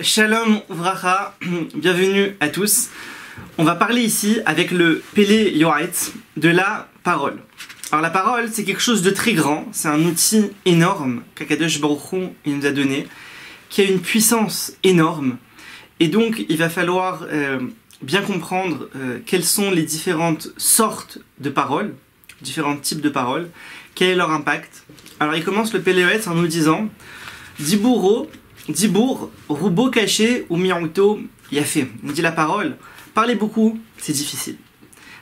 Shalom Uvracha, bienvenue à tous. On va parler ici avec le Pélé Yoaetz de la parole. Alors la parole, c'est quelque chose de très grand, c'est un outil énorme qu'Akadosh Baruch Hu nous a donné, qui a une puissance énorme. Et donc il va falloir bien comprendre quelles sont les différentes sortes de paroles, différents types de paroles, quel est leur impact. Alors il commence le Pélé Yoaetz en nous disant Dibour, Rubo caché ou Miauto Yafé. On dit la parole. Parler beaucoup, c'est difficile.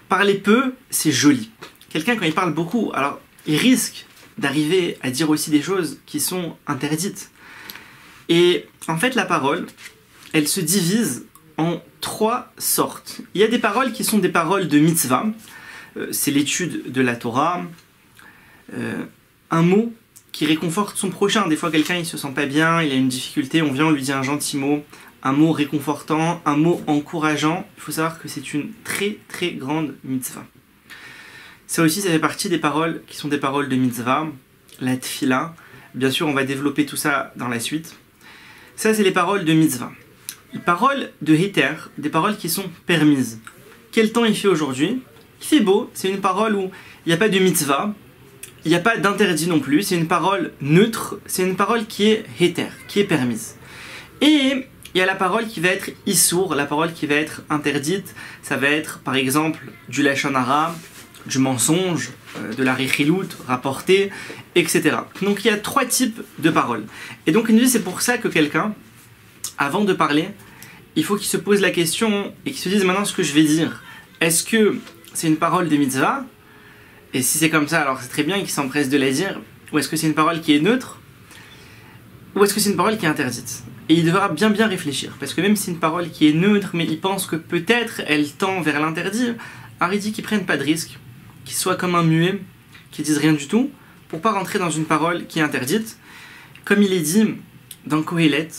Parler peu, c'est joli. Quelqu'un, quand il parle beaucoup, alors il risque d'arriver à dire aussi des choses qui sont interdites. Et en fait, la parole, elle se divise en trois sortes. Il y a des paroles qui sont des paroles de mitzvah. C'est l'étude de la Torah. Un mot qui réconforte son prochain. Des fois, quelqu'un, il se sent pas bien, il a une difficulté, on vient, on lui dit un gentil mot, un mot réconfortant, un mot encourageant. Il faut savoir que c'est une très très grande mitzvah. Ça aussi, ça fait partie des paroles qui sont des paroles de mitzvah, la tfila. Bien sûr, on va développer tout ça dans la suite. Ça, c'est les paroles de mitzvah. Les paroles de heter, des paroles qui sont permises. Quel temps il fait aujourd'hui? Il fait beau, c'est une parole où il n'y a pas de mitzvah, il n'y a pas d'interdit non plus, c'est une parole neutre, c'est une parole qui est heter, qui est permise. Et il y a la parole qui va être issour, la parole qui va être interdite, ça va être par exemple du lashon hara, du mensonge, de la richilut, rapporté, etc. Donc il y a trois types de paroles. Et donc il nous dit c'est pour ça que quelqu'un, avant de parler, il faut qu'il se pose la question et qu'il se dise maintenant ce que je vais dire. Est-ce que c'est une parole de mitzvah? Et si c'est comme ça, alors c'est très bien qu'il s'empresse de la dire. Ou est-ce que c'est une parole qui est neutre? Ou est-ce que c'est une parole qui est interdite? Et il devra bien réfléchir. Parce que même si c'est une parole qui est neutre, mais il pense que peut-être elle tend vers l'interdit, alors il dit qu'ils prennent pas de risque, qu'ils soient comme un muet, qu'ils disent rien du tout, pour pas rentrer dans une parole qui est interdite. Comme il est dit dans Kohelet,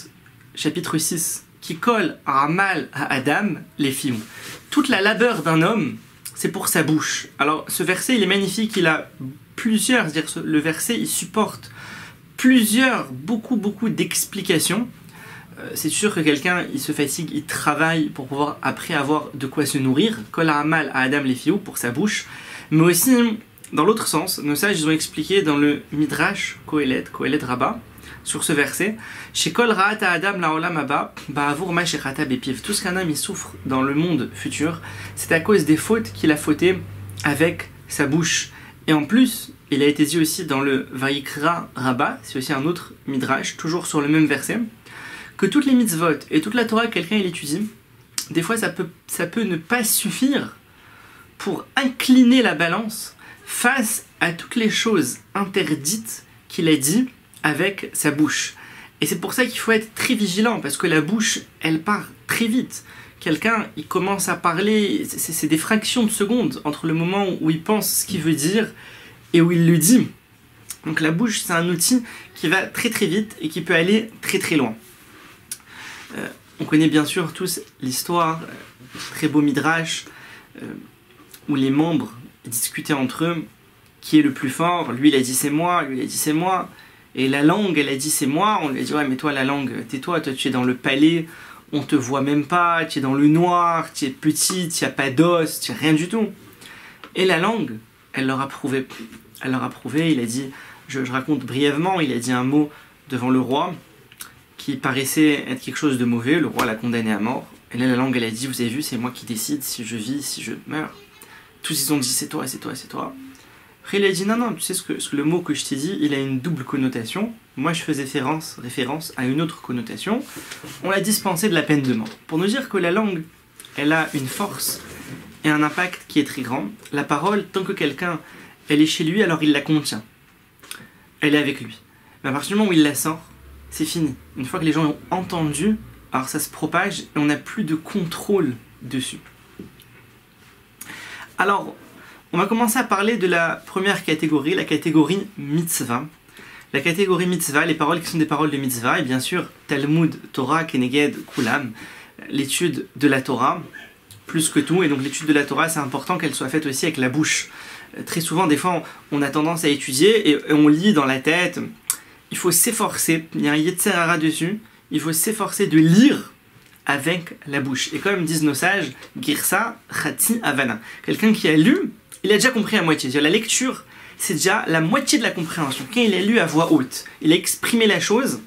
chapitre 6, qui colle à mal à Adam, les films. Toute la labeur d'un homme, c'est pour sa bouche. Alors ce verset il est magnifique, il a plusieurs, c'est-à-dire le verset il supporte beaucoup d'explications. C'est sûr que quelqu'un il se fatigue, il travaille pour pouvoir après avoir de quoi se nourrir, kol ha'amal à Adam les fiou pour sa bouche, mais aussi dans l'autre sens, nos sages ils ont expliqué dans le Midrash Kohelet Rabbah, sur ce verset, chez kol ra'at Adam la'olam haba ba'avour ma shechata bepiv. Tout ce qu'un homme il souffre dans le monde futur, c'est à cause des fautes qu'il a fautées avec sa bouche. Et en plus, il a été dit aussi dans le Vayikra Rabbah, c'est aussi un autre midrash, toujours sur le même verset, que toutes les mitzvot et toute la Torah que quelqu'un il étudie, des fois ça peut ne pas suffire pour incliner la balance face à toutes les choses interdites qu'il a dit avec sa bouche. Et c'est pour ça qu'il faut être très vigilant, parce que la bouche, elle part très vite. Quelqu'un, il commence à parler, c'est des fractions de secondes entre le moment où il pense ce qu'il veut dire et où il le dit. Donc la bouche, c'est un outil qui va très vite et qui peut aller très loin. On connaît bien sûr tous l'histoire, très beau midrash, où les membres discutaient entre eux, qui est le plus fort, lui il a dit c'est moi, lui il a dit c'est moi. Et la langue, elle a dit c'est moi, on lui a dit ouais mais toi la langue, tais-toi, toi tu es dans le palais, on te voit même pas, tu es dans le noir, tu es petit, tu n'as pas d'os, tu n'as rien du tout. Et la langue, elle leur a prouvé, il a dit, je raconte brièvement, il a dit un mot devant le roi, qui paraissait être quelque chose de mauvais, le roi l'a condamné à mort, et là la langue elle a dit, vous avez vu, c'est moi qui décide si je vis, si je meurs. Tous ils ont dit c'est toi, c'est toi, c'est toi. Après il a dit non, tu sais ce que le mot que je t'ai dit, il a une double connotation. Moi je faisais référence à une autre connotation. On l'a dispensé de la peine de mort. Pour nous dire que la langue, elle a une force et un impact qui est très grand. La parole, tant que quelqu'un, elle est chez lui, alors il la contient. Elle est avec lui. Mais à partir du moment où il la sort, c'est fini. Une fois que les gens ont entendu, alors ça se propage et on n'a plus de contrôle dessus. Alors, on va commencer à parler de la première catégorie, la catégorie mitzvah. La catégorie mitzvah, les paroles qui sont des paroles de mitzvah, et bien sûr, Talmud, Torah, Keneged, Kulam, l'étude de la Torah, plus que tout. Et donc l'étude de la Torah, c'est important qu'elle soit faite aussi avec la bouche. Très souvent, des fois, on a tendance à étudier et on lit dans la tête. Il faut s'efforcer, il y a un Yetzer Hara dessus, il faut s'efforcer de lire avec la bouche. Et comme disent nos sages, Girsa Khati Havana. Quelqu'un qui a lu, il a déjà compris à moitié. La lecture, c'est déjà la moitié de la compréhension. Quand il a lu à voix haute, il a exprimé la chose,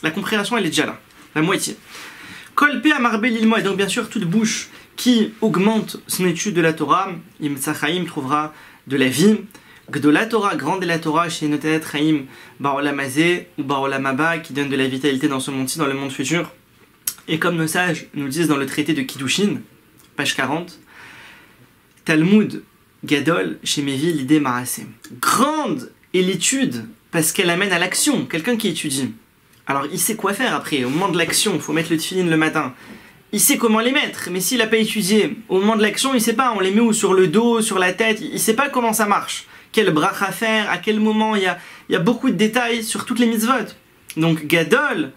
la compréhension elle est déjà là, la moitié. Kolpe Amarbe Lilmo, et donc bien sûr toute bouche qui augmente son étude de la Torah, Imtsa Chaim trouvera de la vie. Gdola Torah, grande est la Torah, chez Notet Chaim Baolam Hazeh ou Baolam Haba, qui donne de la vitalité dans ce monde-ci, dans le monde futur. Et comme nos sages nous disent dans le traité de Kiddushin, page 40, Talmud Gadol chez Mevi l'idée Marassé. Grande est l'étude parce qu'elle amène à l'action. Quelqu'un qui étudie, alors il sait quoi faire après. Au moment de l'action, il faut mettre le tefillin le matin. Il sait comment les mettre, mais s'il n'a pas étudié, au moment de l'action, il ne sait pas. On les met où, sur le dos, sur la tête, il ne sait pas comment ça marche. Quel bracha faire, à quel moment, il y a beaucoup de détails sur toutes les mitzvot. Donc Gadol,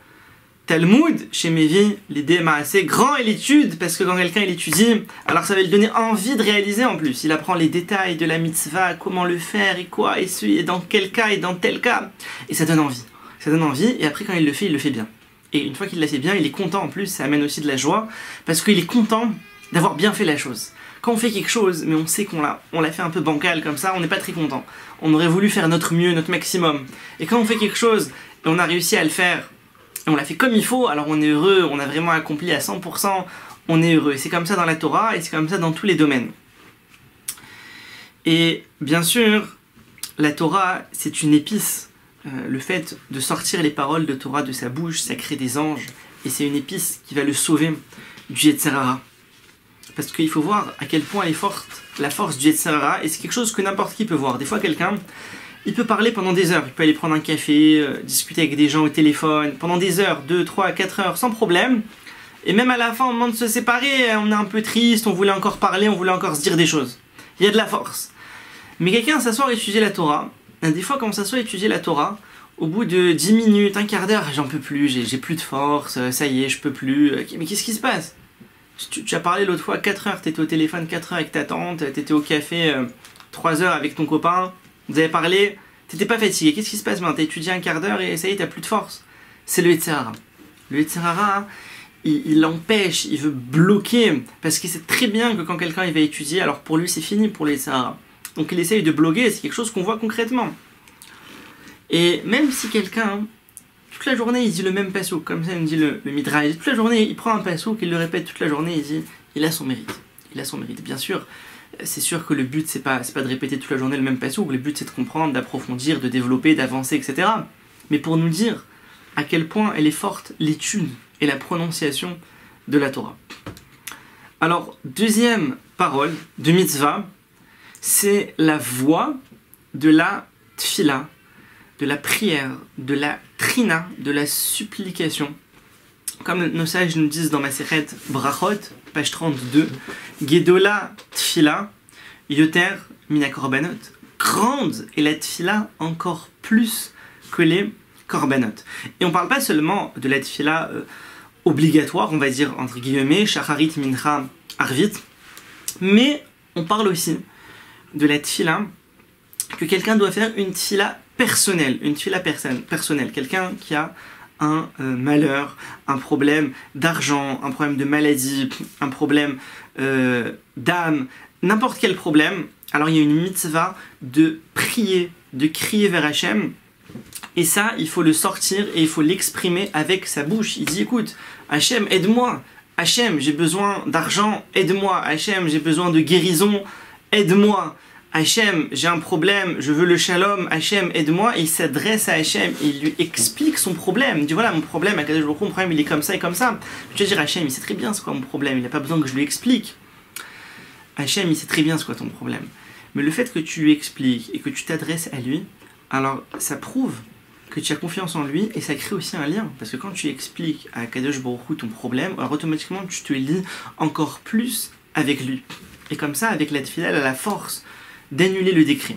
Talmud, chez Mevi, l'idée m'a assez grand est l'étude, parce que quand quelqu'un il étudie, alors ça va lui donner envie de réaliser en plus. Il apprend les détails de la mitzvah, comment le faire et quoi, et dans quel cas et dans tel cas. Et ça donne envie. Ça donne envie, et après quand il le fait bien. Et une fois qu'il l'a fait bien, il est content en plus, ça amène aussi de la joie, parce qu'il est content d'avoir bien fait la chose. Quand on fait quelque chose, mais on sait qu'on l'a fait un peu bancal comme ça, on n'est pas très content. On aurait voulu faire notre mieux, notre maximum. Et quand on fait quelque chose, et on a réussi à le faire, et on l'a fait comme il faut, alors on est heureux, on a vraiment accompli à 100%, on est heureux. Et c'est comme ça dans la Torah, et c'est comme ça dans tous les domaines. Et bien sûr, la Torah, c'est une épice. Le fait de sortir les paroles de Torah de sa bouche, ça crée des anges, et c'est une épice qui va le sauver du Yetzer Hara. Parce qu'il faut voir à quel point elle est forte, la force du Yetzer Hara, et c'est quelque chose que n'importe qui peut voir. Des fois, quelqu'un, il peut parler pendant des heures, il peut aller prendre un café, discuter avec des gens au téléphone, pendant des heures, 2, 3, 4 heures, sans problème. Et même à la fin, au moment de se séparer, on est un peu triste, on voulait encore parler, on voulait encore se dire des choses. Il y a de la force. Mais quelqu'un s'asseoir et étudier la Torah, des fois quand on s'assoit et étudier la Torah, au bout de 10 minutes, un quart d'heure, j'en peux plus, j'ai plus de force, ça y est, je peux plus. Mais qu'est-ce qui se passe? Tu as parlé l'autre fois 4 heures, t'étais au téléphone 4 heures avec ta tante, t'étais au café 3 heures avec ton copain, vous avez parlé, t'étais pas fatigué. Qu'est-ce qui se passe maintenant? T'as étudié un quart d'heure et ça y est, t'as plus de force. C'est le Yetzer Hara. Le Yetzer Hara, il l'empêche, il veut bloquer, parce qu'il sait très bien que quand quelqu'un il va étudier, alors pour lui c'est fini pour le Yetzer Hara. Donc il essaye de bloquer, c'est quelque chose qu'on voit concrètement. Et même si quelqu'un, toute la journée il dit le même passouk, comme ça il me dit le Midrash, toute la journée il prend un passouk, il le répète toute la journée, il dit, il a son mérite. Il a son mérite. Bien sûr, c'est sûr que le but c'est pas de répéter toute la journée le même passouk, le but c'est de comprendre, d'approfondir, de développer, d'avancer, etc. Mais pour nous dire à quel point elle est forte l'étude et la prononciation de la Torah. Alors, deuxième parole de mitzvah, c'est la voix de la tfila, de la prière, de la trina, de la supplication. Comme nos sages nous disent dans Masechet Brachot, page 32, Gedola tfila, yoter mina korbanot. Grande est la tfila encore plus que les korbanot. Et on ne parle pas seulement de la tfila obligatoire, on va dire entre guillemets, shacharit mincha arvit, mais on parle aussi de la tfila que quelqu'un doit faire, une tfila personnelle, une tfila personnelle, quelqu'un qui a un malheur, un problème d'argent, un problème de maladie, un problème d'âme, n'importe quel problème, alors il y a une mitzvah de prier, de crier vers Hachem, et ça, il faut le sortir et il faut l'exprimer avec sa bouche. Il dit, écoute, Hachem, aide-moi, Hachem, j'ai besoin d'argent, aide-moi, Hachem, j'ai besoin de guérison, aide-moi, Hachem, j'ai un problème, je veux le shalom, Hachem, aide-moi. Et il s'adresse à Hachem et il lui explique son problème. Il dit, voilà, mon problème, mon problème, il est comme ça et comme ça. Tu vas dire, Hachem, il sait très bien c'est quoi mon problème, il n'a pas besoin que je lui explique. Hachem, il sait très bien c'est quoi ton problème. Mais le fait que tu lui expliques et que tu t'adresses à lui, alors ça prouve que tu as confiance en lui et ça crée aussi un lien. Parce que quand tu expliques à Kadosh Baruch Hu ton problème, alors automatiquement tu te lies encore plus avec lui. Et comme ça, avec la tefila, elle a la force d'annuler le décret.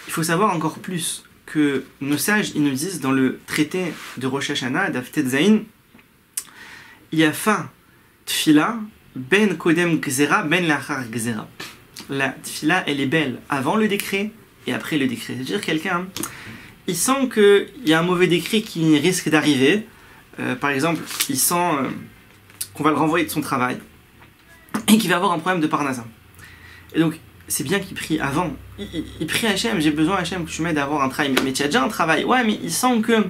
Il faut savoir encore plus que nos sages, ils nous disent dans le traité de Rosh Hashanah, d'Aftet Zayin, Yafa tefila ben kodem gzera ben lachar gzera. La tefila, elle est belle avant le décret et après le décret. C'est-à-dire quelqu'un, il sent qu'il y a un mauvais décret qui risque d'arriver, par exemple, il sent qu'on va le renvoyer de son travail et qu'il va avoir un problème de parnassa. Et donc, c'est bien qu'il prie avant. Il prie à Hachem, j'ai besoin Hachem que tu m'aides à avoir un travail. Mais tu as déjà un travail. Ouais, mais il sent que...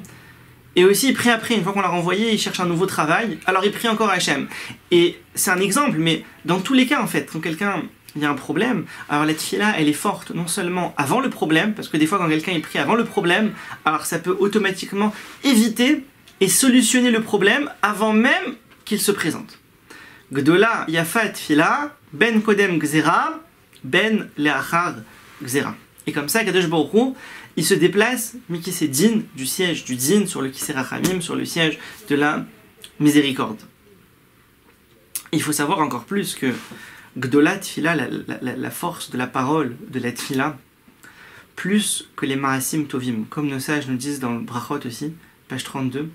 Et aussi, il prie après, une fois qu'on l'a renvoyé, il cherche un nouveau travail. Alors, il prie encore à Hachem. Et c'est un exemple, mais dans tous les cas, en fait, quand quelqu'un... Il y a un problème, alors la tefila, elle est forte non seulement avant le problème, parce que des fois quand quelqu'un est pris avant le problème, alors ça peut automatiquement éviter et solutionner le problème avant même qu'il se présente. Gdola yafa tefila, ben kodem gzera, ben leachar gzera. Et comme ça, Kadosh Baruch Hu, il se déplace, Mikisé Din, du siège du Din, sur le Kisé Rachamim, sur le siège de la miséricorde. Il faut savoir encore plus que Gdola Tfila, la force de la parole de la Tfila, plus que les Marasim Tovim, comme nos sages nous disent dans le Brachot aussi, page 32,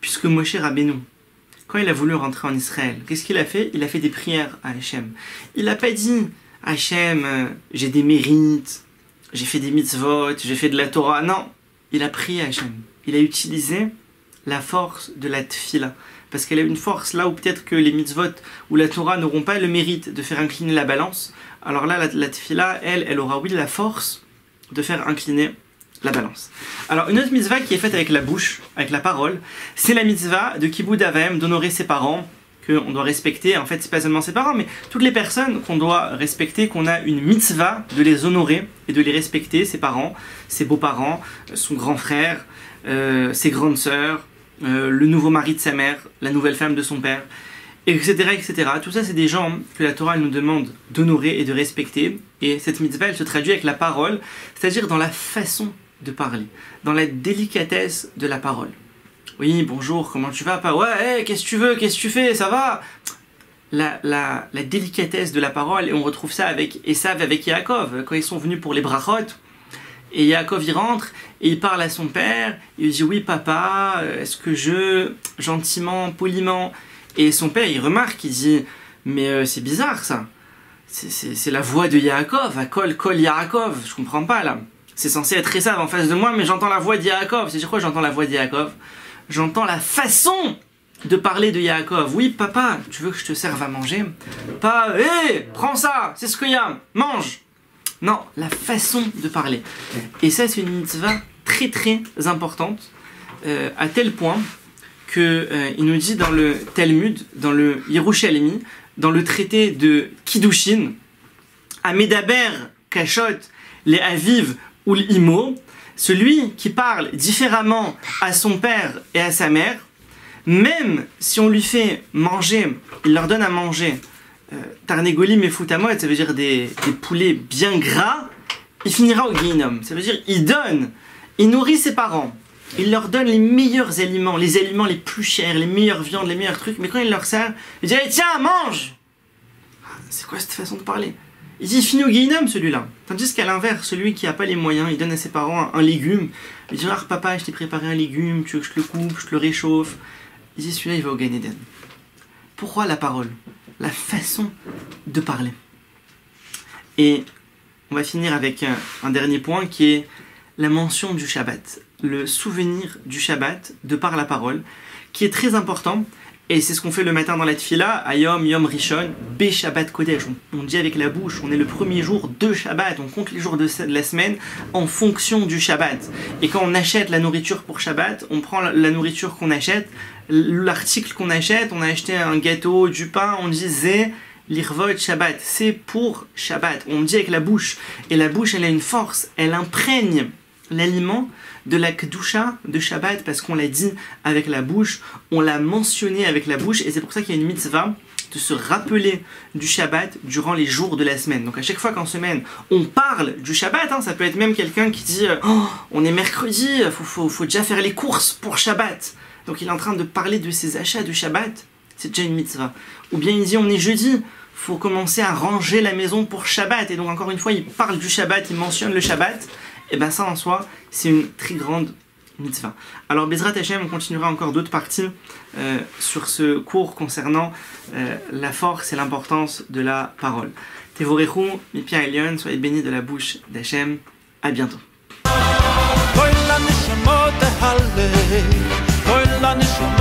puisque Moshe Rabbeinu, quand il a voulu rentrer en Israël, qu'est-ce qu'il a fait? Il a fait des prières à Hachem. Il n'a pas dit Hachem, j'ai des mérites, j'ai fait des mitzvot, j'ai fait de la Torah. Non, il a prié à Hachem. Il a utilisé la force de la Tfila. Parce qu'elle a une force là où peut-être que les mitzvot ou la Torah n'auront pas le mérite de faire incliner la balance. Alors là, la tefila, elle aura oui la force de faire incliner la balance. Alors une autre mitzvah qui est faite avec la bouche, avec la parole, c'est la mitzvah de Kibud Avayim, d'honorer ses parents, qu'on doit respecter. En fait, c'est pas seulement ses parents, mais toutes les personnes qu'on doit respecter, qu'on a une mitzvah de les honorer et de les respecter, ses parents, ses beaux-parents, son grand frère, ses grandes sœurs, le nouveau mari de sa mère, la nouvelle femme de son père, etc. etc. Tout ça, c'est des gens que la Torah nous demande d'honorer et de respecter. Et cette mitzvah, elle se traduit avec la parole, c'est-à-dire dans la façon de parler, dans la délicatesse de la parole. Oui, bonjour, comment tu vas? Pas, ouais, hey, qu'est-ce que tu veux? Qu'est-ce que tu fais? Ça va? La délicatesse de la parole, et on retrouve ça avec Esav, avec Yaakov, quand ils sont venus pour les brachot. Et Yaakov, il rentre et il parle à son père. Il lui dit, oui, papa, est-ce que gentiment, poliment. Et son père, il remarque, il dit, mais c'est bizarre ça. C'est la voix de Yaakov, à kol Yaakov. Je comprends pas là. C'est censé être Esav en face de moi, mais j'entends la voix de Yaakov. C'est quoi j'entends la voix de Yaakov? J'entends la façon de parler de Yaakov. Oui, papa, tu veux que je te serve à manger? Pas, hé, prends ça, c'est ce qu'il y a, mange. Non, la façon de parler. Et ça, c'est une mitzvah très très importante, à tel point que il nous dit dans le Talmud, dans le Yerushalmi, dans le traité de Kiddushin, Amedaber Kashot les Aviv ou l'Imo, celui qui parle différemment à son père et à sa mère, même si on lui fait manger, il leur donne à manger Tarnegolim et Foutamot, ça veut dire des poulets bien gras, il finira au Guinom. Ça veut dire il donne, il nourrit ses parents, il leur donne les meilleurs aliments, les aliments les plus chers, les meilleures viandes, les meilleurs trucs, mais quand il leur sert, il dit allez, tiens, mange. C'est quoi cette façon de parler? Il dit il finit au Guinom celui-là. Tandis qu'à l'inverse, celui qui n'a pas les moyens, il donne à ses parents un légume, il dit ah papa, je t'ai préparé un légume, tu veux que je le coupe, je te le réchauffe. Il dit celui-là il va au Gan Eden. Pourquoi la parole? La façon de parler. Et on va finir avec un dernier point qui est la mention du Shabbat, le souvenir du Shabbat de par la parole, qui est très important. Et c'est ce qu'on fait le matin dans la Tfila, Ayom Yom Rishon, Be Shabbat Kodesh. On dit avec la bouche, on est le premier jour de Shabbat, on compte les jours de la semaine en fonction du Shabbat. Et quand on achète la nourriture pour Shabbat, on prend la nourriture qu'on achète, l'article qu'on achète, on a acheté un gâteau, du pain, on dit Zé l'Irvot Shabbat, c'est pour Shabbat. On dit avec la bouche, et la bouche elle a une force, elle imprègne l'aliment de la Kedusha de Shabbat, parce qu'on l'a dit avec la bouche, on l'a mentionné avec la bouche, et c'est pour ça qu'il y a une mitzvah de se rappeler du Shabbat durant les jours de la semaine. Donc à chaque fois qu'en semaine on parle du Shabbat, ça peut être même quelqu'un qui dit oh, on est mercredi, faut déjà faire les courses pour Shabbat. Donc il est en train de parler de ses achats de Shabbat, c'est déjà une mitzvah. Ou bien il dit on est jeudi, faut commencer à ranger la maison pour Shabbat, et donc encore une fois il parle du Shabbat, il mentionne le Shabbat. Et bien ça en soi, c'est une très grande mitzvah. Alors Bezrat Hashem, on continuera encore d'autres parties sur ce cours concernant la force et l'importance de la parole. Tevorechu, Mipia Elion, soyez bénis de la bouche d'Hashem. À bientôt. la neshama.